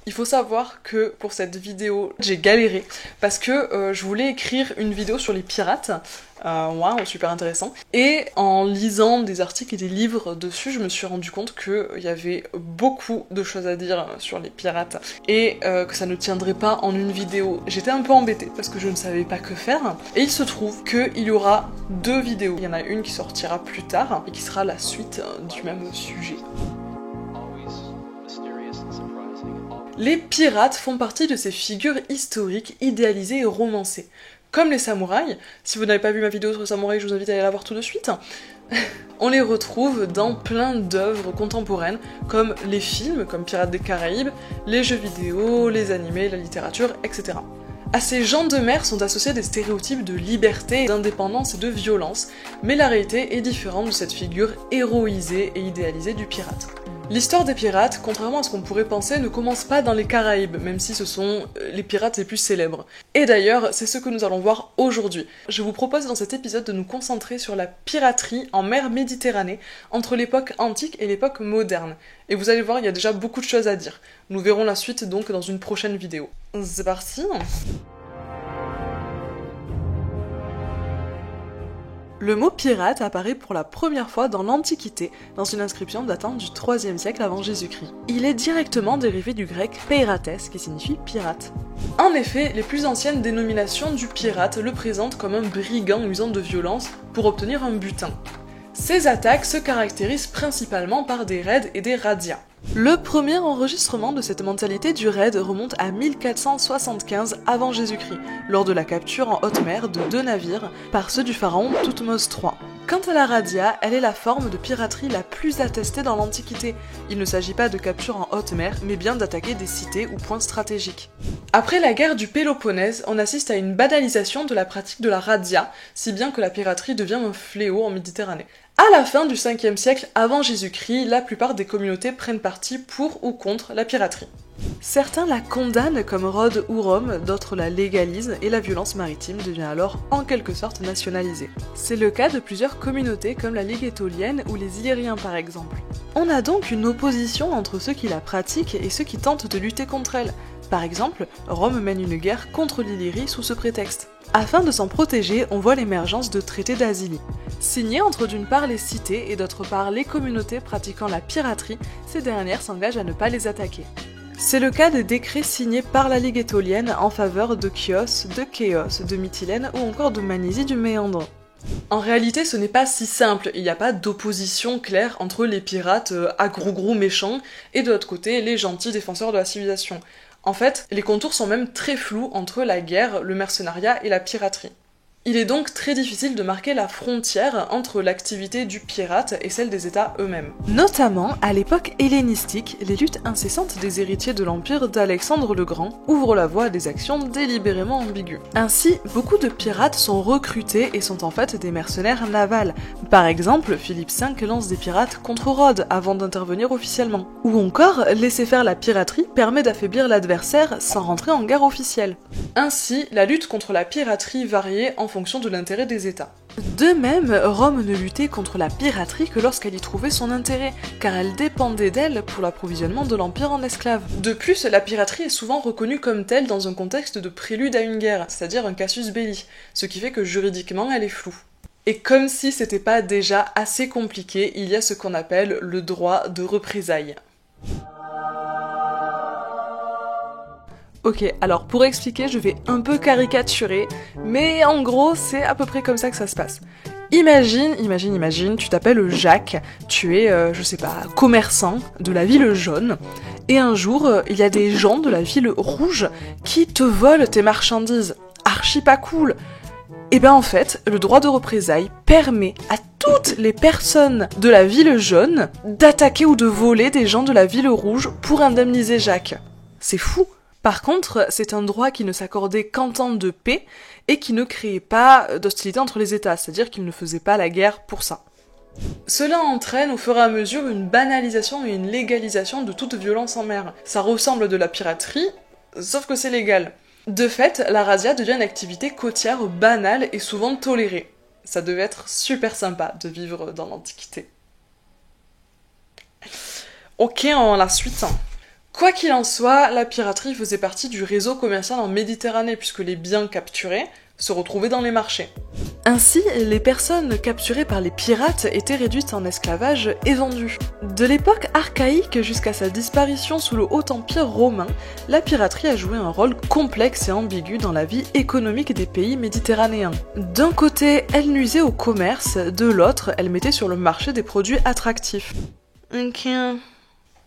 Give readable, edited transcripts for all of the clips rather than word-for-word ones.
Il faut savoir que pour cette vidéo, j'ai galéré parce que je voulais écrire une vidéo sur les pirates. Waouh, super intéressant. Et en lisant des articles et des livres dessus, je me suis rendu compte qu'il y avait beaucoup de choses à dire sur les pirates et que ça ne tiendrait pas en une vidéo. J'étais un peu embêtée parce que je ne savais pas que faire. Et il se trouve qu'il y aura 2 vidéos. Il y en a une qui sortira plus tard et qui sera la suite du même sujet. Les pirates font partie de ces figures historiques idéalisées et romancées. Comme les samouraïs, si vous n'avez pas vu ma vidéo sur les samouraïs, je vous invite à aller la voir tout de suite. On les retrouve dans plein d'œuvres contemporaines, comme les films, comme Pirates des Caraïbes, les jeux vidéo, les animés, la littérature, etc. À ces gens de mer sont associés des stéréotypes de liberté, d'indépendance et de violence, mais la réalité est différente de cette figure héroïsée et idéalisée du pirate. L'histoire des pirates, contrairement à ce qu'on pourrait penser, ne commence pas dans les Caraïbes, même si ce sont les pirates les plus célèbres. Et d'ailleurs, c'est ce que nous allons voir aujourd'hui. Je vous propose dans cet épisode de nous concentrer sur la piraterie en mer Méditerranée, entre l'époque antique et l'époque moderne. Et vous allez voir, il y a déjà beaucoup de choses à dire. Nous verrons la suite donc dans une prochaine vidéo. C'est parti! Le mot pirate apparaît pour la première fois dans l'Antiquité, dans une inscription datant du IIIe siècle avant Jésus-Christ. Il est directement dérivé du grec peirates, qui signifie pirate. En effet, les plus anciennes dénominations du pirate le présentent comme un brigand usant de violence pour obtenir un butin. Ces attaques se caractérisent principalement par des raids et des razzias. Le premier enregistrement de cette mentalité du raid remonte à 1475 avant Jésus-Christ, lors de la capture en haute mer de 2 navires par ceux du pharaon Thoutmose III. Quant à la razzia, elle est la forme de piraterie la plus attestée dans l'Antiquité. Il ne s'agit pas de capture en haute mer, mais bien d'attaquer des cités ou points stratégiques. Après la guerre du Péloponnèse, on assiste à une banalisation de la pratique de la razzia, si bien que la piraterie devient un fléau en Méditerranée. À la fin du 5e siècle avant Jésus-Christ, la plupart des communautés prennent parti pour ou contre la piraterie. Certains la condamnent comme Rhodes ou Rome, d'autres la légalisent et la violence maritime devient alors en quelque sorte nationalisée. C'est le cas de plusieurs communautés comme la Ligue éolienne ou les Illyriens par exemple. On a donc une opposition entre ceux qui la pratiquent et ceux qui tentent de lutter contre elle. Par exemple, Rome mène une guerre contre l'Illyrie sous ce prétexte. Afin de s'en protéger, on voit l'émergence de traités d'Asilie. Signés entre d'une part les cités et d'autre part les communautés pratiquant la piraterie, ces dernières s'engagent à ne pas les attaquer. C'est le cas des décrets signés par la Ligue éolienne en faveur de Chios, de Chéos, de Mytilène ou encore de Magnésie du Méandre. En réalité, ce n'est pas si simple, il n'y a pas d'opposition claire entre les pirates à gros méchants et de l'autre côté les gentils défenseurs de la civilisation. En fait, les contours sont même très flous entre la guerre, le mercenariat et la piraterie. Il est donc très difficile de marquer la frontière entre l'activité du pirate et celle des États eux-mêmes. Notamment, à l'époque hellénistique, les luttes incessantes des héritiers de l'Empire d'Alexandre le Grand ouvrent la voie à des actions délibérément ambiguës. Ainsi, beaucoup de pirates sont recrutés et sont en fait des mercenaires navals. Par exemple, Philippe V lance des pirates contre Rhodes avant d'intervenir officiellement. Ou encore, laisser faire la piraterie permet d'affaiblir l'adversaire sans rentrer en guerre officielle. Ainsi, la lutte contre la piraterie variait en fonction de l'intérêt des États. De même, Rome ne luttait contre la piraterie que lorsqu'elle y trouvait son intérêt, car elle dépendait d'elle pour l'approvisionnement de l'Empire en esclaves. De plus, la piraterie est souvent reconnue comme telle dans un contexte de prélude à une guerre, c'est-à-dire un casus belli, ce qui fait que juridiquement elle est floue. Et comme si c'était pas déjà assez compliqué, il y a ce qu'on appelle le droit de représailles. Ok, alors pour expliquer, je vais un peu caricaturer, mais en gros, c'est à peu près comme ça que ça se passe. Imagine, tu t'appelles Jacques, tu es, je sais pas, commerçant de la ville jaune, et un jour, il y a des gens de la ville rouge qui te volent tes marchandises. Archi pas cool. Et ben en fait, le droit de représailles permet à toutes les personnes de la ville jaune d'attaquer ou de voler des gens de la ville rouge pour indemniser Jacques. C'est fou. Par contre, c'est un droit qui ne s'accordait qu'en temps de paix et qui ne créait pas d'hostilité entre les États, c'est-à-dire qu'il ne faisait pas la guerre pour ça. Cela entraîne au fur et à mesure une banalisation et une légalisation de toute violence en mer. Ça ressemble de la piraterie, sauf que c'est légal. De fait, la razzia devient une activité côtière banale et souvent tolérée. Ça devait être super sympa de vivre dans l'Antiquité. Ok, la suite. Quoi qu'il en soit, la piraterie faisait partie du réseau commercial en Méditerranée puisque les biens capturés se retrouvaient dans les marchés. Ainsi, les personnes capturées par les pirates étaient réduites en esclavage et vendues. De l'époque archaïque jusqu'à sa disparition sous le Haut Empire romain, la piraterie a joué un rôle complexe et ambigu dans la vie économique des pays méditerranéens. D'un côté, elle nuisait au commerce, de l'autre, elle mettait sur le marché des produits attractifs.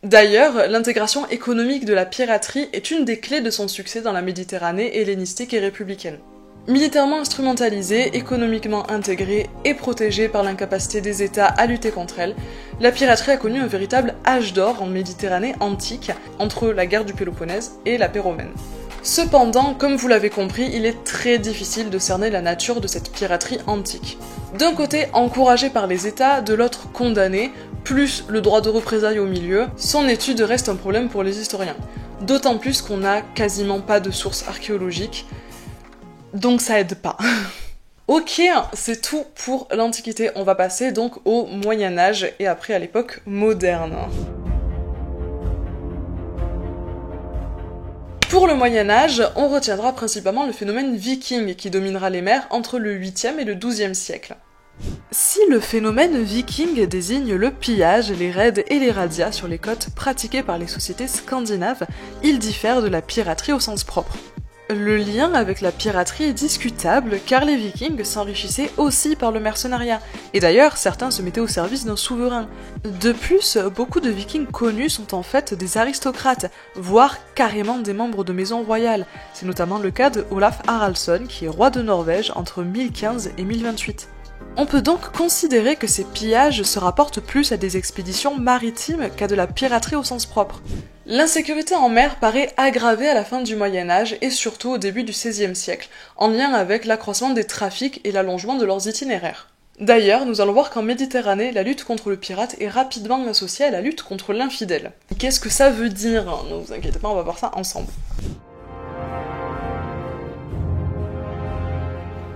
D'ailleurs, l'intégration économique de la piraterie est une des clés de son succès dans la Méditerranée hellénistique et républicaine. Militairement instrumentalisée, économiquement intégrée et protégée par l'incapacité des États à lutter contre elle, la piraterie a connu un véritable âge d'or en Méditerranée antique, entre la guerre du Péloponnèse et la paix romaine. Cependant, comme vous l'avez compris, il est très difficile de cerner la nature de cette piraterie antique. D'un côté encouragée par les États, de l'autre condamnée, plus le droit de représailles au milieu, son étude reste un problème pour les historiens. D'autant plus qu'on n'a quasiment pas de sources archéologiques, donc ça aide pas. Ok, c'est tout pour l'Antiquité. On va passer donc au Moyen-Âge et après à l'époque moderne. Pour le Moyen-Âge, on retiendra principalement le phénomène viking qui dominera les mers entre le 8e et le 12e siècle. Si le phénomène viking désigne le pillage, les raids et les razzias sur les côtes pratiqués par les sociétés scandinaves, il diffère de la piraterie au sens propre. Le lien avec la piraterie est discutable car les vikings s'enrichissaient aussi par le mercenariat, et d'ailleurs certains se mettaient au service d'un souverain. De plus, beaucoup de vikings connus sont en fait des aristocrates, voire carrément des membres de maisons royales. C'est notamment le cas de Olaf Haraldsson qui est roi de Norvège entre 1015 et 1028. On peut donc considérer que ces pillages se rapportent plus à des expéditions maritimes qu'à de la piraterie au sens propre. L'insécurité en mer paraît aggravée à la fin du Moyen-Âge et surtout au début du XVIe siècle, en lien avec l'accroissement des trafics et l'allongement de leurs itinéraires. D'ailleurs, nous allons voir qu'en Méditerranée, la lutte contre le pirate est rapidement associée à la lutte contre l'infidèle. Qu'est-ce que ça veut dire? Ne vous inquiétez pas, on va voir ça ensemble.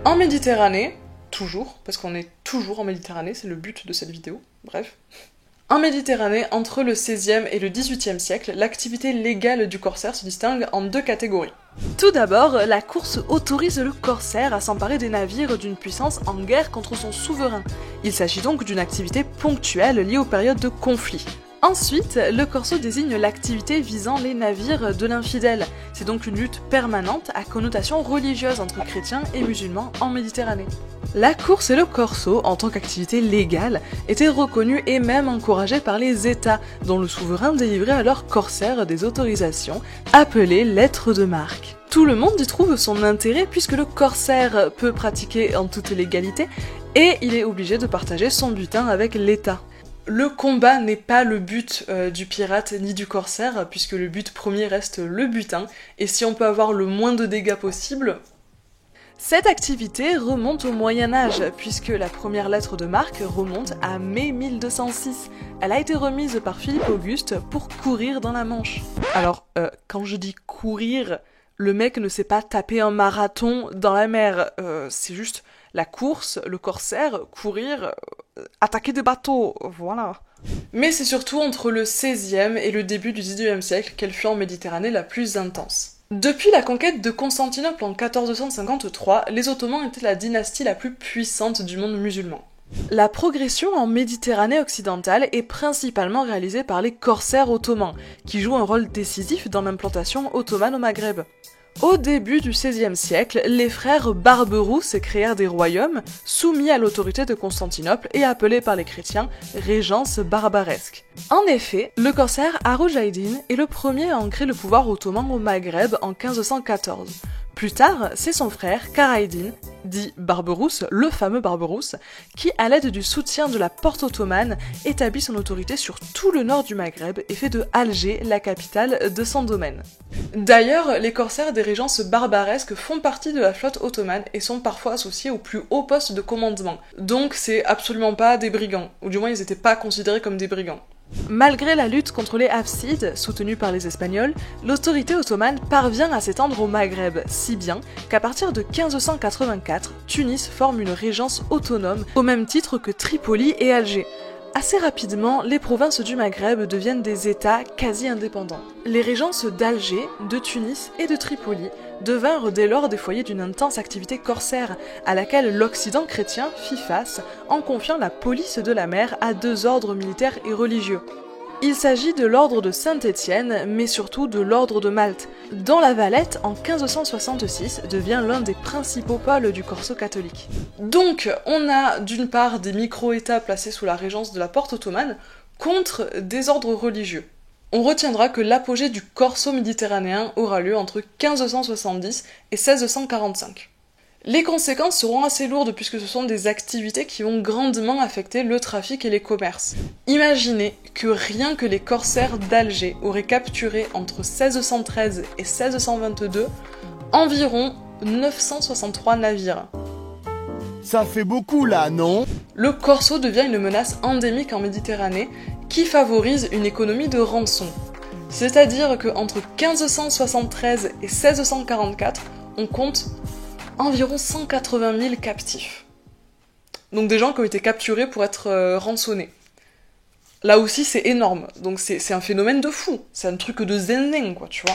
En Méditerranée, toujours, parce qu'on est toujours en Méditerranée, c'est le but de cette vidéo, bref. En Méditerranée, entre le XVIe et le XVIIIe siècle, l'activité légale du corsaire se distingue en deux catégories. Tout d'abord, la course autorise le corsaire à s'emparer des navires d'une puissance en guerre contre son souverain. Il s'agit donc d'une activité ponctuelle liée aux périodes de conflit. Ensuite, le corso désigne l'activité visant les navires de l'infidèle. C'est donc une lutte permanente à connotation religieuse entre chrétiens et musulmans en Méditerranée. La course et le corso, en tant qu'activité légale, étaient reconnus et même encouragés par les États, dont le souverain délivrait à leurs corsaires des autorisations, appelées lettres de marque. Tout le monde y trouve son intérêt puisque le corsaire peut pratiquer en toute légalité et il est obligé de partager son butin avec l'État. Le combat n'est pas le but du pirate ni du corsaire, puisque le but premier reste le butin, et si on peut avoir le moins de dégâts possible... Cette activité remonte au Moyen-Âge, puisque la première lettre de marque remonte à mai 1206. Elle a été remise par Philippe Auguste pour courir dans la Manche. Alors, quand je dis courir, le mec ne s'est pas tapé un marathon dans la mer, c'est juste la course, le corsaire, courir, attaquer des bateaux, voilà. Mais c'est surtout entre le XVIe et le début du XIXe siècle qu'elle fut en Méditerranée la plus intense. Depuis la conquête de Constantinople en 1453, les Ottomans étaient la dynastie la plus puissante du monde musulman. La progression en Méditerranée occidentale est principalement réalisée par les corsaires ottomans, qui jouent un rôle décisif dans l'implantation ottomane au Maghreb. Au début du XVIe siècle, les frères Barberousse créèrent des royaumes soumis à l'autorité de Constantinople et appelés par les chrétiens régence barbaresque. En effet, le corsaire Haroun est le premier à ancrer le pouvoir ottoman au Maghreb en 1514. Plus tard, c'est son frère Karaïddin, dit Barberousse, le fameux Barberousse, qui, à l'aide du soutien de la porte ottomane, établit son autorité sur tout le nord du Maghreb et fait de Alger la capitale de son domaine. D'ailleurs, les corsaires des régences barbaresques font partie de la flotte ottomane et sont parfois associés au plus haut poste de commandement. Donc c'est absolument pas des brigands, ou du moins ils n'étaient pas considérés comme des brigands. Malgré la lutte contre les Hafsides, soutenue par les Espagnols, l'autorité ottomane parvient à s'étendre au Maghreb, si bien qu'à partir de 1584, Tunis forme une régence autonome, au même titre que Tripoli et Alger. Assez rapidement, les provinces du Maghreb deviennent des États quasi indépendants. Les régences d'Alger, de Tunis et de Tripoli devinrent dès lors des foyers d'une intense activité corsaire, à laquelle l'Occident chrétien fit face en confiant la police de la mer à 2 ordres militaires et religieux. Il s'agit de l'ordre de Saint-Étienne, mais surtout de l'ordre de Malte, dont la Valette, en 1566, devient l'un des principaux pôles du corso catholique. Donc, on a d'une part des micro-États placés sous la régence de la Porte ottomane, contre des ordres religieux. On retiendra que l'apogée du corso méditerranéen aura lieu entre 1570 et 1645. Les conséquences seront assez lourdes puisque ce sont des activités qui vont grandement affecter le trafic et les commerces. Imaginez que rien que les corsaires d'Alger auraient capturé entre 1613 et 1622 environ 963 navires. Ça fait beaucoup là, non? Le corso devient une menace endémique en Méditerranée qui favorise une économie de rançon. C'est-à-dire qu'entre 1573 et 1644, on compte environ 180 000 captifs. Donc des gens qui ont été capturés pour être rançonnés. Là aussi, c'est énorme. Donc c'est un phénomène de fou. C'est un truc de zen, quoi, tu vois.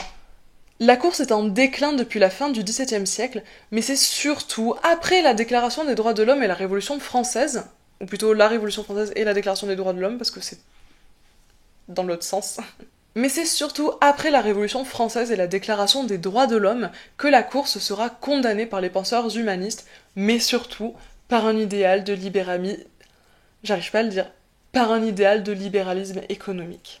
La course est en déclin depuis la fin du XVIIe siècle, mais c'est surtout après la Déclaration des droits de l'homme et la Révolution française, ou plutôt la Révolution française et la Déclaration des droits de l'homme, parce que c'est dans l'autre sens. Mais c'est surtout après la Révolution française et la Déclaration des droits de l'homme que la course sera condamnée par les penseurs humanistes, mais surtout par un idéal de par un idéal de libéralisme économique.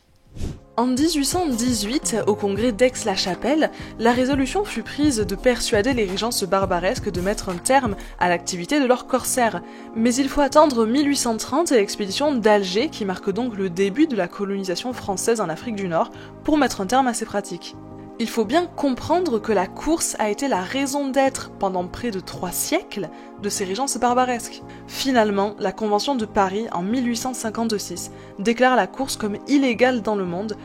En 1818, au congrès d'Aix-la-Chapelle, la résolution fut prise de persuader les régences barbaresques de mettre un terme à l'activité de leurs corsaires. Mais il faut attendre 1830 et l'expédition d'Alger, qui marque donc le début de la colonisation française en Afrique du Nord, pour mettre un terme à ces pratiques. Il faut bien comprendre que la course a été la raison d'être pendant près de 3 siècles de ces régences barbaresques. Finalement, la Convention de Paris en 1856 déclare la course comme illégale dans le monde,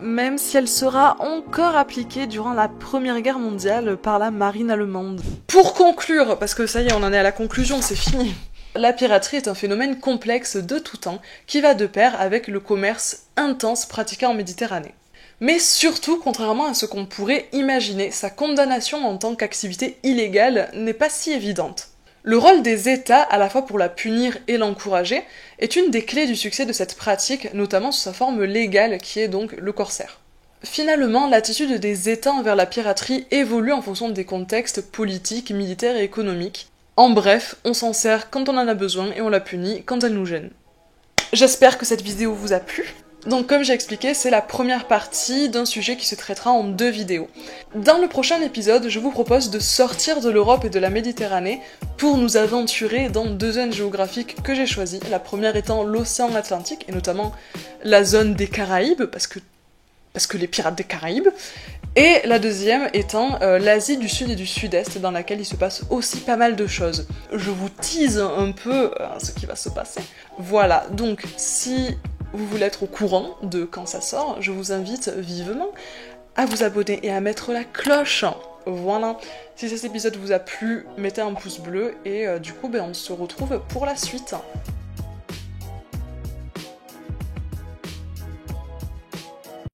même si elle sera encore appliquée durant la Première Guerre mondiale par la marine allemande. Pour conclure, parce que ça y est, on en est à la conclusion, c'est fini. La piraterie est un phénomène complexe de tout temps qui va de pair avec le commerce intense pratiqué en Méditerranée. Mais surtout, contrairement à ce qu'on pourrait imaginer, sa condamnation en tant qu'activité illégale n'est pas si évidente. Le rôle des États, à la fois pour la punir et l'encourager, est une des clés du succès de cette pratique, notamment sous sa forme légale qui est donc le corsaire. Finalement, l'attitude des États envers la piraterie évolue en fonction des contextes politiques, militaires et économiques. En bref, on s'en sert quand on en a besoin et on la punit quand elle nous gêne. J'espère que cette vidéo vous a plu. Donc comme j'ai expliqué, c'est la première partie d'un sujet qui se traitera en 2 vidéos. Dans le prochain épisode, je vous propose de sortir de l'Europe et de la Méditerranée pour nous aventurer dans 2 zones géographiques que j'ai choisies. La première étant l'océan Atlantique, et notamment la zone des Caraïbes, parce que les pirates des Caraïbes, et la deuxième étant l'Asie du Sud et du Sud-Est, dans laquelle il se passe aussi pas mal de choses. Je vous tease un peu ce qui va se passer. Voilà, donc si vous voulez être au courant de quand ça sort, je vous invite vivement à vous abonner et à mettre la cloche. Voilà, si cet épisode vous a plu, mettez un pouce bleu et du coup on se retrouve pour la suite.